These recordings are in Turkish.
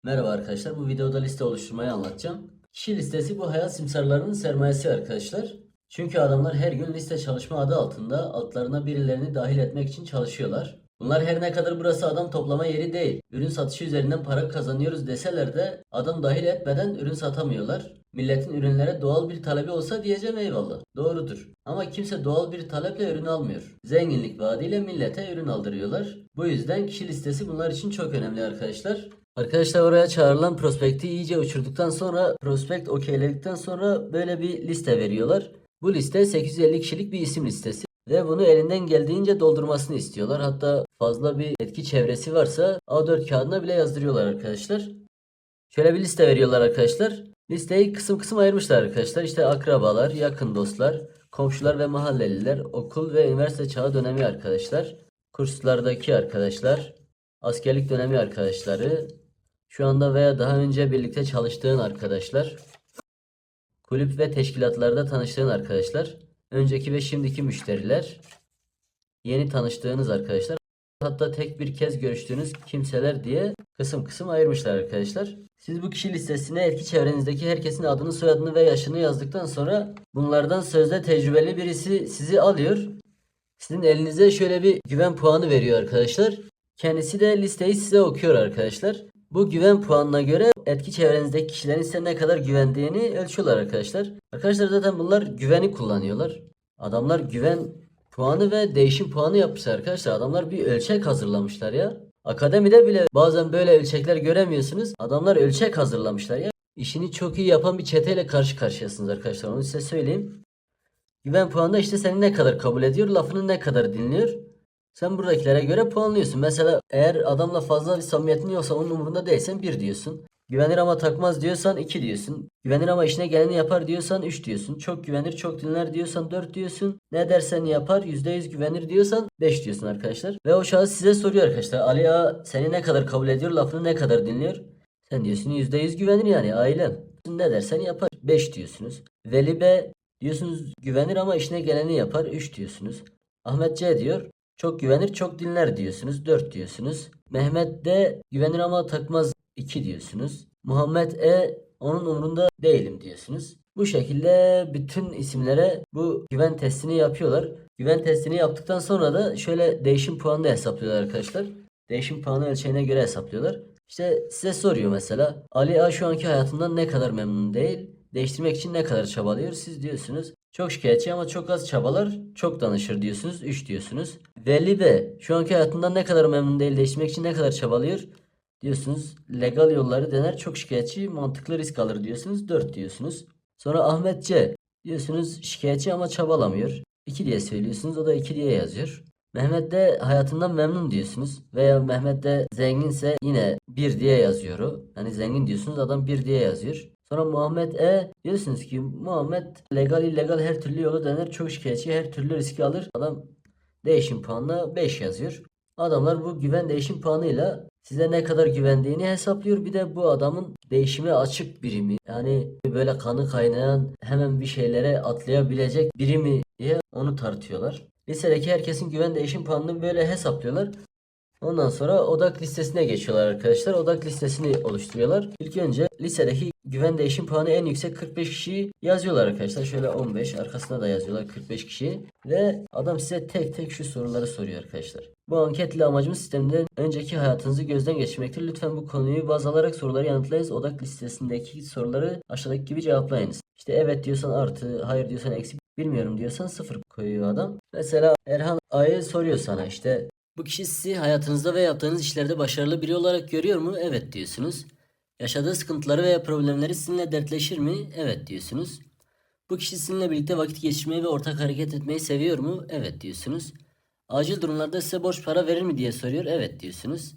Merhaba arkadaşlar, bu videoda liste oluşturmayı anlatacağım. Kişi listesi bu hayat simsarlarının sermayesi arkadaşlar. Çünkü adamlar her gün liste çalışma adı altında altlarına birilerini dahil etmek için çalışıyorlar. Bunlar her ne kadar burası adam toplama yeri değil, ürün satışı üzerinden para kazanıyoruz deseler de adam dahil etmeden ürün satamıyorlar. Milletin ürünlere doğal bir talebi olsa diyeceğim eyvallah. Doğrudur. Ama kimse doğal bir taleple ürün almıyor. Zenginlik vaadiyle millete ürün aldırıyorlar. Bu yüzden kişi listesi bunlar için çok önemli arkadaşlar. Arkadaşlar oraya çağrılan prospekti iyice uçurduktan sonra, prospekt okeyledikten sonra böyle bir liste veriyorlar. Bu liste 850 kişilik bir isim listesi ve bunu elinden geldiğince doldurmasını istiyorlar. Hatta fazla bir etki çevresi varsa A4 kağıdına bile yazdırıyorlar arkadaşlar. Şöyle bir liste veriyorlar arkadaşlar. Listeyi kısım kısım ayırmışlar arkadaşlar. İşte akrabalar, yakın dostlar, komşular ve mahalleliler, okul ve üniversite çağı dönemi arkadaşlar, kurslardaki arkadaşlar, askerlik dönemi arkadaşları, şu anda veya daha önce birlikte çalıştığın arkadaşlar, kulüp ve teşkilatlarda tanıştığın arkadaşlar, önceki ve şimdiki müşteriler, yeni tanıştığınız arkadaşlar, hatta tek bir kez görüştüğünüz kimseler diye kısım kısım ayırmışlar arkadaşlar. Siz bu kişi listesine etki çevrenizdeki herkesin adını, soyadını ve yaşını yazdıktan sonra bunlardan sözde tecrübeli birisi sizi alıyor. Sizin elinize şöyle bir güven puanı veriyor arkadaşlar. Kendisi de listeyi size okuyor arkadaşlar. Bu güven puanına göre etki çevrenizdeki kişilerin size ne kadar güvendiğini ölçüyorlar arkadaşlar. Arkadaşlar zaten bunlar güveni kullanıyorlar. Adamlar güven puanı ve değişim puanı yapmışlar arkadaşlar. Adamlar bir ölçek hazırlamışlar ya. Akademide bile bazen böyle ölçekler göremiyorsunuz. Adamlar ölçek hazırlamışlar ya. İşini çok iyi yapan bir çeteyle karşı karşıyasınız arkadaşlar. Onu size söyleyeyim. Güven puanında işte seni ne kadar kabul ediyor, lafını ne kadar dinliyor. Sen buradakilere göre puanlıyorsun. Mesela eğer adamla fazla bir samimiyetin yoksa onun umurunda değilsen 1 diyorsun. Güvenir ama takmaz diyorsan 2 diyorsun. Güvenir ama işine geleni yapar diyorsan 3 diyorsun. Çok güvenir, çok dinler diyorsan 4 diyorsun. Ne dersen yapar, %100 güvenir diyorsan 5 diyorsun arkadaşlar. Ve o şahıs size soruyor arkadaşlar. Ali Ağa seni ne kadar kabul ediyor, lafını ne kadar dinliyor? Sen diyorsun %100 güvenir yani ailem. Ne dersen yapar. 5 diyorsunuz. Veli B diyorsunuz güvenir ama işine geleni yapar. 3 diyorsunuz. Ahmet C diyor. Çok güvenir, çok dinler diyorsunuz. 4 diyorsunuz. Mehmet D güvenir ama takmaz. 2 diyorsunuz. Muhammed E onun umrunda değilim diyorsunuz. Bu şekilde bütün isimlere bu güven testini yapıyorlar. Güven testini yaptıktan sonra da şöyle değişim puanını hesaplıyorlar arkadaşlar. Değişim puanı ölçeğine göre hesaplıyorlar. İşte size soruyor mesela. Ali A şu anki hayatından ne kadar memnun değil? Değiştirmek için ne kadar çabalıyor? Siz diyorsunuz çok şikayetçi ama çok az çabalar, çok danışır diyorsunuz. 3 diyorsunuz. Veli B şu anki hayatından ne kadar memnun değil? Değiştirmek için ne kadar çabalıyor? Diyorsunuz legal yolları dener, çok şikayetçi, mantıklı risk alır diyorsunuz. 4 diyorsunuz. Sonra Ahmet C diyorsunuz şikayetçi ama çabalamıyor. 2 diye söylüyorsunuz, o da 2 diye yazıyor. Mehmet de hayatından memnun diyorsunuz. Veya Mehmet de zenginse yine 1 diye yazıyor o. Yani zengin diyorsunuz, adam 1 diye yazıyor. Sonra Muhammed E diyorsunuz ki Muhammed legal illegal her türlü yolu dener, çok şikayetçi, her türlü riski alır. Adam değişim puanına 5 yazıyor. Adamlar bu güven değişim puanıyla size ne kadar güvendiğini hesaplıyor. Bir de bu adamın değişime açık biri mi? Yani böyle kanı kaynayan hemen bir şeylere atlayabilecek biri mi diye onu tartıyorlar. Lisedeki herkesin güven değişim puanını böyle hesaplıyorlar. Ondan sonra odak listesine geçiyorlar arkadaşlar. Odak listesini oluşturuyorlar. İlk önce lisedeki güven değişim puanı en yüksek 45 kişiyi yazıyorlar arkadaşlar. Şöyle 15 arkasına da yazıyorlar 45 kişi. Ve adam size tek tek şu soruları soruyor arkadaşlar. Bu anketle amacımız sistemde önceki hayatınızı gözden geçirmektir. Lütfen bu konuyu baz alarak soruları yanıtlayınız. Odak listesindeki soruları aşağıdaki gibi cevaplayınız. İşte evet diyorsan artı, hayır diyorsan eksi, bilmiyorum diyorsan 0 koyuyor adam. Mesela Erhan A'yı soruyor sana işte. Bu kişi sizi hayatınızda ve yaptığınız işlerde başarılı biri olarak görüyor mu? Evet diyorsunuz. Yaşadığı sıkıntıları veya problemleri sizinle dertleşir mi? Evet diyorsunuz. Bu kişi sizinle birlikte vakit geçirmeyi ve ortak hareket etmeyi seviyor mu? Evet diyorsunuz. Acil durumlarda size borç para verir mi diye soruyor. Evet diyorsunuz.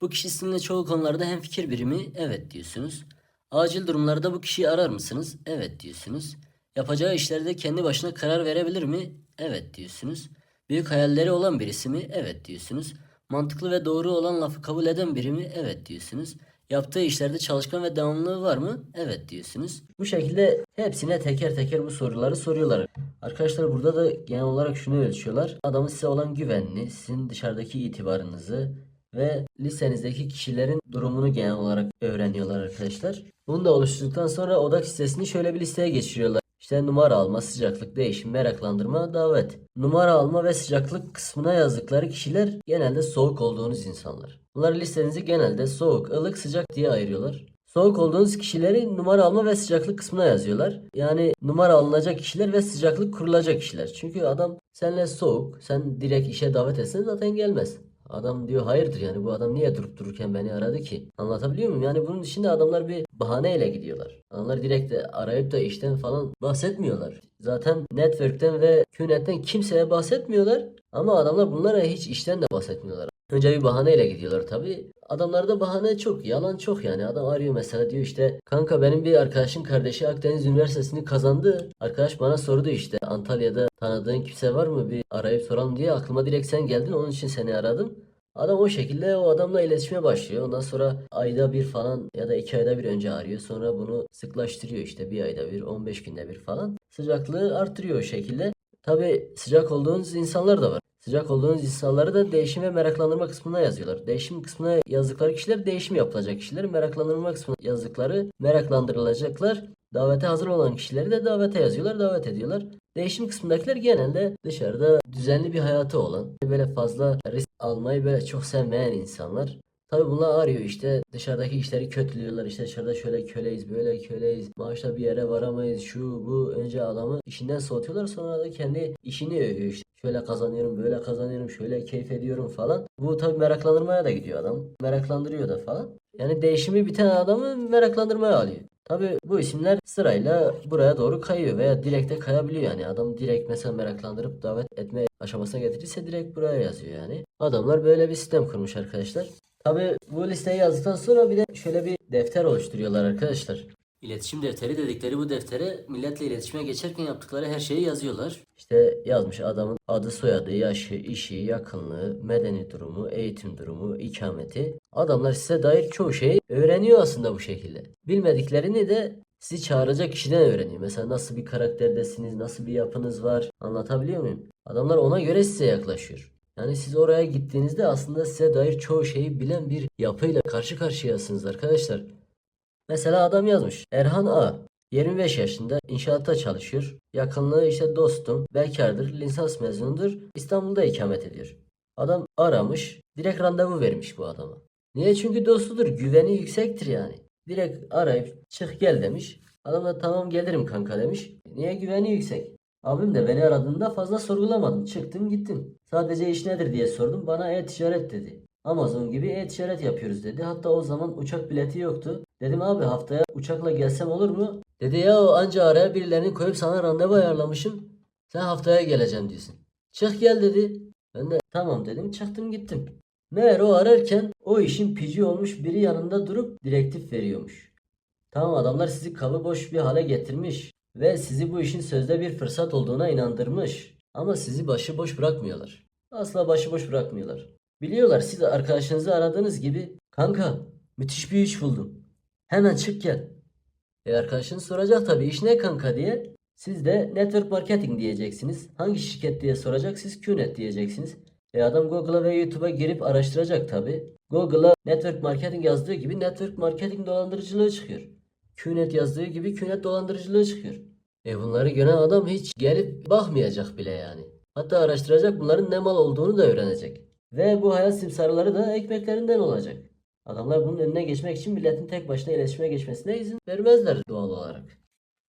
Bu kişi sizinle çoğu konularda hemfikir biri mi? Evet diyorsunuz. Acil durumlarda bu kişiyi arar mısınız? Evet diyorsunuz. Yapacağı işlerde kendi başına karar verebilir mi? Evet diyorsunuz. Büyük hayalleri olan birisi mi? Evet diyorsunuz. Mantıklı ve doğru olan lafı kabul eden biri mi? Evet diyorsunuz. Yaptığı işlerde çalışkan ve devamlılığı var mı? Evet diyorsunuz. Bu şekilde hepsine teker teker bu soruları soruyorlar. Arkadaşlar burada da genel olarak şunu ölçüyorlar. Adamın size olan güvenini, sizin dışarıdaki itibarınızı, ve lisenizdeki kişilerin durumunu genel olarak öğreniyorlar arkadaşlar. Bunu da oluşturduktan sonra odak listesini şöyle bir listeye geçiriyorlar. İşte numara alma, sıcaklık, değişim, meraklandırma, davet. Numara alma ve sıcaklık kısmına yazdıkları kişiler genelde soğuk olduğunuz insanlar. Bunlar listenizi genelde soğuk, ılık, sıcak diye ayırıyorlar. Soğuk olduğunuz kişileri numara alma ve sıcaklık kısmına yazıyorlar. Yani numara alınacak kişiler ve sıcaklık kurulacak kişiler. Çünkü adam seninle soğuk, sen direkt işe davet etsen zaten gelmez. Adam diyor hayırdır, yani bu adam niye durup dururken beni aradı ki? Anlatabiliyor muyum? Yani bunun dışında adamlar bir bahaneyle gidiyorlar. Adamlar direkt de arayıp da işten falan bahsetmiyorlar. Zaten network'ten ve QNet'ten kimseye bahsetmiyorlar. Ama adamlar bunlara hiç işten de bahsetmiyorlar. Önce bir bahaneyle gidiyorlar tabii. Adamlarda bahane çok, yalan çok yani. Adam arıyor mesela, diyor işte kanka benim bir arkadaşın kardeşi Akdeniz Üniversitesi'ni kazandı. Arkadaş bana sordu işte Antalya'da tanıdığın kimse var mı, bir arayıp soralım diye, aklıma direkt sen geldin, onun için seni aradım. Adam o şekilde o adamla iletişime başlıyor. Ondan sonra ayda bir falan ya da 2 ayda bir önce arıyor. Sonra bunu sıklaştırıyor, işte bir ayda bir, 15 günde bir falan. Sıcaklığı arttırıyor o şekilde. Tabii sıcak olduğunuz insanlar da var. Sıcak olduğunuz insanları da değişim ve meraklandırma kısmına yazıyorlar. Değişim kısmına yazdıkları kişiler değişim yapılacak kişiler. Meraklandırma kısmına yazdıkları meraklandırılacaklar. Davete hazır olan kişileri de davete yazıyorlar, davet ediyorlar. Değişim kısmındakiler genelde dışarıda düzenli bir hayatı olan, böyle fazla risk almayı böyle çok sevmeyen insanlar. Tabii bunlar arıyor, işte dışarıdaki işleri kötülüyorlar, işte dışarıda şöyle köleyiz, böyle köleyiz, maaşla bir yere varamayız, şu bu, önce adamı işinden soğutuyorlar, sonra da kendi işini övüyor, işte şöyle kazanıyorum, böyle kazanıyorum, şöyle keyif ediyorum falan. Bu tabii meraklandırmaya da gidiyor adam, meraklandırıyor da falan. Yani değişimi biten adamı meraklandırmaya alıyor. Tabii bu isimler sırayla buraya doğru kayıyor veya direkt de kayabiliyor yani. Adam direkt mesela meraklandırıp davet etme aşamasına getirirse direkt buraya yazıyor yani. Adamlar böyle bir sistem kurmuş arkadaşlar. Tabii bu listeyi yazdıktan sonra bir de şöyle bir defter oluşturuyorlar arkadaşlar. İletişim defteri dedikleri bu deftere milletle iletişime geçerken yaptıkları her şeyi yazıyorlar. İşte yazmış adamın adı, soyadı, yaşı, işi, yakınlığı, medeni durumu, eğitim durumu, ikameti. Adamlar size dair çoğu şeyi öğreniyor aslında bu şekilde. Bilmediklerini de sizi çağıracak kişiden öğreniyor. Mesela nasıl bir karakterdesiniz, nasıl bir yapınız var, anlatabiliyor muyum? Adamlar ona göre size yaklaşıyor. Yani siz oraya gittiğinizde aslında size dair çoğu şeyi bilen bir yapıyla karşı karşıyasınız arkadaşlar. Mesela adam yazmış. Erhan A. 25 yaşında, inşaatta çalışıyor. Yakınlığı işte dostum, bekardır, lisans mezunudur, İstanbul'da ikamet ediyor. Adam aramış, direkt randevu vermiş bu adama. Niye? Çünkü dostudur, güveni yüksektir yani. Direkt arayıp çık gel demiş. Adam da tamam gelirim kanka demiş. Niye? Güveni yüksek. Abim de beni aradığında fazla sorgulamadım. Çıktım gittim. Sadece iş nedir diye sordum. Bana e-ticaret dedi. Amazon gibi e-ticaret yapıyoruz dedi. Hatta o zaman uçak bileti yoktu. Dedim abi haftaya uçakla gelsem olur mu? Dedi ya anca araya birilerini koyup sana randevu ayarlamışım. Sen haftaya geleceksin diyorsun. Çık gel dedi. Ben de tamam dedim, çıktım gittim. Meğer o ararken o işin pici olmuş biri yanında durup direktif veriyormuş. Tamam, adamlar sizi kalı boş bir hale getirmiş ve sizi bu işin sözde bir fırsat olduğuna inandırmış. Ama sizi başıboş bırakmıyorlar. Asla başıboş bırakmıyorlar. Biliyorlar siz arkadaşınızı aradığınız gibi kanka müthiş bir iş buldum. Hemen çık gel. Arkadaşınız soracak tabii iş ne kanka diye. Siz de network marketing diyeceksiniz. Hangi şirket diye soracak, siz QNet diyeceksiniz. Adam Google'a ve YouTube'a girip araştıracak tabii. Google'a network marketing yazdığı gibi network marketing dolandırıcılığı çıkıyor. QNet yazdığı gibi QNet dolandırıcılığı çıkıyor. Bunları gören adam hiç gelip bakmayacak bile yani. Hatta araştıracak, bunların ne mal olduğunu da öğrenecek. Ve bu hayat simsarları da ekmeklerinden olacak. Adamlar bunun önüne geçmek için milletin tek başına iletişime geçmesine izin vermezler doğal olarak.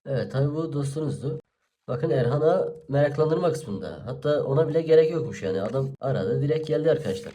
Evet tabi bu dostunuzdu. Bakın Erhan'a meraklandırma kısmında. Hatta ona bile gerek yokmuş yani. Adam aradı direkt geldi arkadaşlar.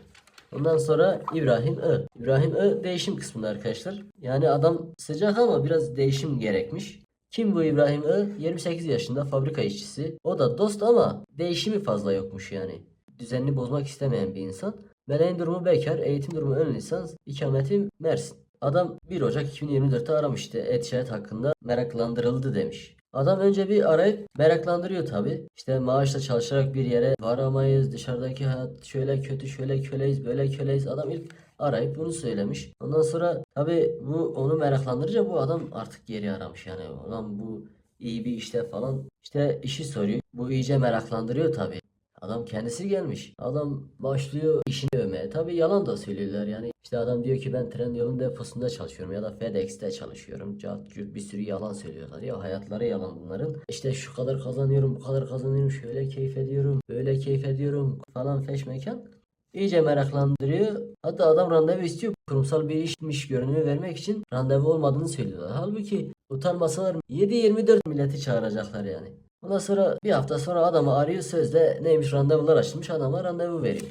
Ondan sonra İbrahim Ö. İbrahim Ö değişim kısmında arkadaşlar. Yani adam sıcak ama biraz değişim gerekmiş. Kim bu İbrahim Ö? 28 yaşında, fabrika işçisi. O da dost ama değişimi fazla yokmuş yani. Düzenini bozmak istemeyen bir insan. Meleğin durumu bekar, eğitim durumu ön lisans, ikameti Mersin. Adam 1 Ocak 2024'te aramıştı. E-ticaret hakkında meraklandırıldı demiş. Adam önce bir arayıp meraklandırıyor tabi. İşte maaşla çalışarak bir yere varamayız. Dışarıdaki hayat şöyle kötü, şöyle köleyiz, böyle köleyiz. Adam ilk arayıp bunu söylemiş. Ondan sonra tabi bu onu meraklandırınca bu adam artık geri aramış. Yani adam bu iyi bir işte falan. İşte işi soruyor. Bu iyice meraklandırıyor tabi. Adam kendisi gelmiş. Adam başlıyor işini övmeye. Tabii yalan da söylüyorlar yani. İşte adam diyor ki ben Trendyol'un deposunda çalışıyorum ya da FedEx'te çalışıyorum. Bir sürü yalan söylüyorlar ya, hayatları yalan bunların. İşte şu kadar kazanıyorum, bu kadar kazanıyorum, şöyle keyif ediyorum, böyle keyif ediyorum falan feşmekan. İyice meraklandırıyor. Hatta adam randevu istiyor. Kurumsal bir işmiş görünümü vermek için randevu olmadığını söylüyorlar. Halbuki utanmasalar 7-24 milleti çağıracaklar yani. Ondan sonra bir hafta sonra adamı arıyor, sözde neymiş, randevular açılmış, adama randevu veriyor.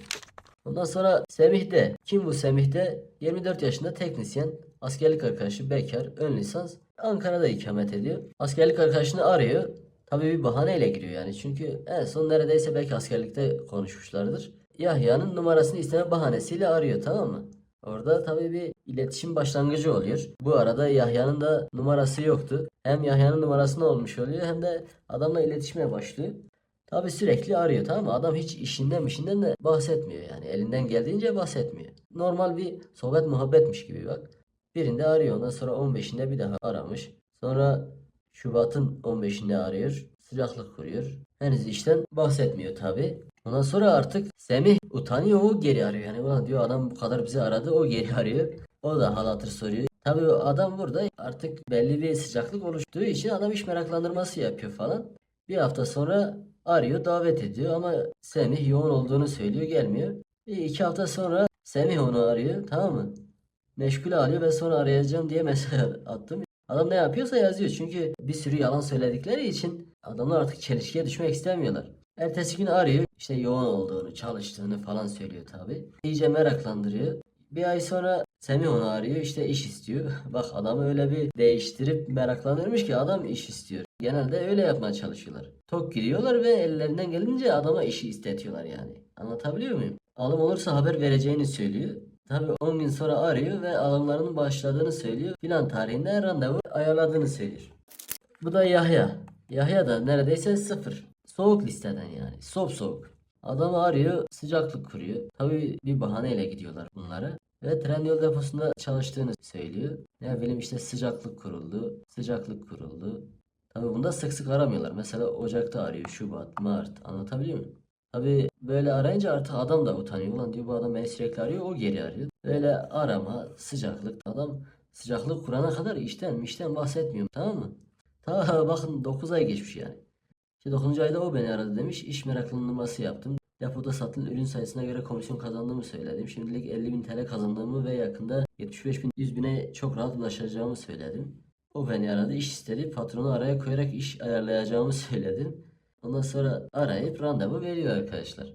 Ondan sonra Semih de, kim bu Semih de? 24 yaşında teknisyen, askerlik arkadaşı, bekar, ön lisans, Ankara'da ikamet ediyor. Askerlik arkadaşını arıyor. Tabii bir bahaneyle giriyor yani, çünkü en son neredeyse belki askerlikte konuşmuşlardır. Yahya'nın numarasını isteme bahanesiyle arıyor, tamam mı? Orada tabii bir iletişim başlangıcı oluyor. Bu arada Yahya'nın da numarası yoktu. Hem Yahya'nın numarasını olmuş oluyor hem de adamla iletişime başlıyor. Tabii sürekli arıyor, tamam mı? Adam hiç işinden de bahsetmiyor yani. Elinden geldiğince bahsetmiyor. Normal bir sohbet muhabbetmiş gibi bak. Birinde arıyor, ondan sonra 15'inde bir daha aramış. Sonra Şubat'ın 15'inde arıyor. Sıcaklık kuruyor. Henüz işten bahsetmiyor tabii. Ondan sonra artık Semih utanıyor, o geri arıyor. Yani ulan diyor, adam bu kadar bizi aradı, o geri arıyor. O da hal hatır soruyor. Tabii adam burada artık belli bir sıcaklık oluştuğu için adam iş meraklandırması yapıyor falan. Bir hafta sonra arıyor, davet ediyor ama Semih yoğun olduğunu söylüyor, gelmiyor. 2 hafta sonra Semih onu arıyor, tamam mı? Meşgule alıyor ve sonra arayacağım diye mesaj attım. Adam ne yapıyorsa yazıyor, çünkü bir sürü yalan söyledikleri için adamlar artık çelişkiye düşmek istemiyorlar. Ertesi gün arıyor, işte yoğun olduğunu, çalıştığını falan söylüyor tabi. İyice meraklandırıyor. Bir ay sonra Semih onu arıyor, işte iş istiyor. Bak, adamı öyle bir değiştirip meraklandırmış ki adam iş istiyor. Genelde öyle yapmaya çalışıyorlar. Tok giriyorlar ve ellerinden gelince adama işi istetiyorlar yani. Anlatabiliyor muyum? Alım olursa haber vereceğini söylüyor. Tabii 10 gün sonra arıyor ve alımlarının başladığını söylüyor. Filan tarihinde randevu ayarladığını söylüyor. Bu da Yahya. Yahya da neredeyse sıfır. Soğuk listeden yani. Soğuk. Adamı arıyor, sıcaklık kuruyor. Tabii bir bahaneyle gidiyorlar bunlara. Ve Trendyol deposunda çalıştığını söylüyor. Ne bileyim işte sıcaklık kuruldu. Tabii bunda sık sık aramıyorlar. Mesela Ocak'ta arıyor, Şubat, Mart, anlatabiliyor muyum? Tabii böyle arayınca artık adam da utanıyor. Ulan diyor, bu adam beni sürekli arıyor, o geri arıyor. Böyle arama, sıcaklık. Adam sıcaklık kurana kadar işten bahsetmiyorum, tamam mı? Ta bakın 9 ay geçmiş yani. İşte 9. ayda o beni aradı, demiş. İş meraklandırması yaptım. Depoda satılan ürün sayısına göre komisyon kazandığımı söyledim. Şimdilik 50.000 TL kazandığımı ve yakında 75.000 100.000'e çok rahat ulaşacağımı söyledim. O beni aradı, iş istedi. Patronu araya koyarak iş ayarlayacağımı söyledim. Ondan sonra arayıp randevu veriyor arkadaşlar.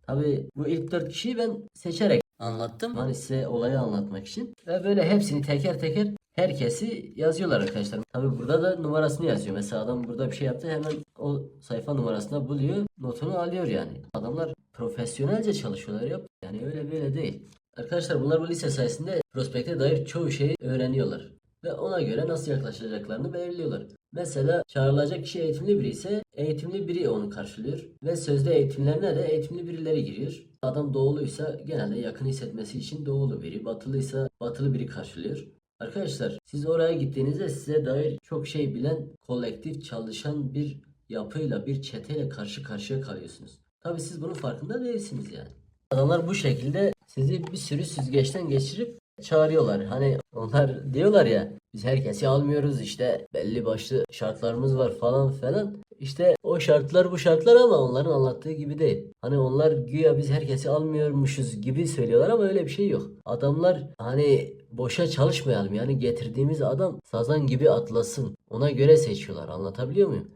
Tabii bu ilk 4 kişiyi ben seçerek anlattım. Hani size olayı anlatmak için. Ve böyle hepsini teker teker herkesi yazıyorlar arkadaşlar. Tabii burada da numarasını yazıyor. Mesela adam burada bir şey yaptı, hemen o sayfa numarasına buluyor, notunu alıyor yani. Adamlar profesyonelce çalışıyorlar ya. Yani öyle böyle değil. Arkadaşlar bunlar bu lise sayesinde prospekte dair çoğu şeyi öğreniyorlar. Ve ona göre nasıl yaklaşacaklarını belirliyorlar. Mesela çağrılacak kişi eğitimli biri ise eğitimli biri onu karşılıyor. Ve sözde eğitimlerine de eğitimli birileri giriyor. Adam doğuluysa genelde yakın hissetmesi için doğulu biri, batılıysa batılı biri karşılıyor. Arkadaşlar siz oraya gittiğinizde size dair çok şey bilen, kolektif çalışan bir yapıyla, bir çeteyle karşı karşıya kalıyorsunuz. Tabii siz bunun farkında değilsiniz yani. Adamlar bu şekilde sizi bir sürü süzgeçten geçirip çağırıyorlar. Hani onlar diyorlar ya, biz herkesi almıyoruz, işte belli başlı şartlarımız var falan falan. İşte o şartlar bu şartlar ama onların anlattığı gibi değil. Hani onlar güya biz herkesi almıyormuşuz gibi söylüyorlar ama öyle bir şey yok. Adamlar hani boşa çalışmayalım, yani getirdiğimiz adam sazan gibi atlasın, ona göre seçiyorlar, anlatabiliyor muyum?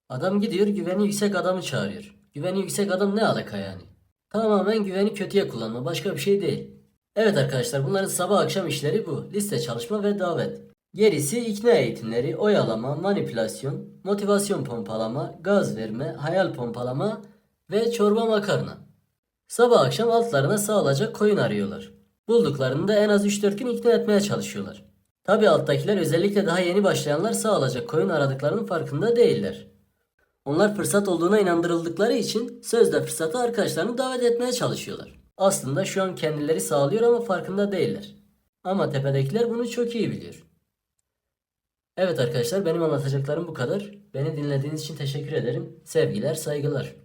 Adam gidiyor, güveni yüksek adamı çağırıyor. Güveni yüksek adam ne alaka yani? Tamamen güveni kötüye kullanma, başka bir şey değil. Evet arkadaşlar, bunların sabah akşam işleri bu. Liste, çalışma ve davet. Gerisi ikna eğitimleri, oyalama, manipülasyon, motivasyon pompalama, gaz verme, hayal pompalama ve çorba makarna. Sabah akşam altlarına sağlayacak koyun arıyorlar. Bulduklarında en az 3-4 gün ikna etmeye çalışıyorlar. Tabi alttakiler, özellikle daha yeni başlayanlar, sağlayacak koyun aradıklarının farkında değiller. Onlar fırsat olduğuna inandırıldıkları için sözde fırsatı arkadaşlarını davet etmeye çalışıyorlar. Aslında şu an kendileri sağlıyor ama farkında değiller. Ama tepedekiler bunu çok iyi biliyor. Evet arkadaşlar, benim anlatacaklarım bu kadar. Beni dinlediğiniz için teşekkür ederim. Sevgiler, saygılar.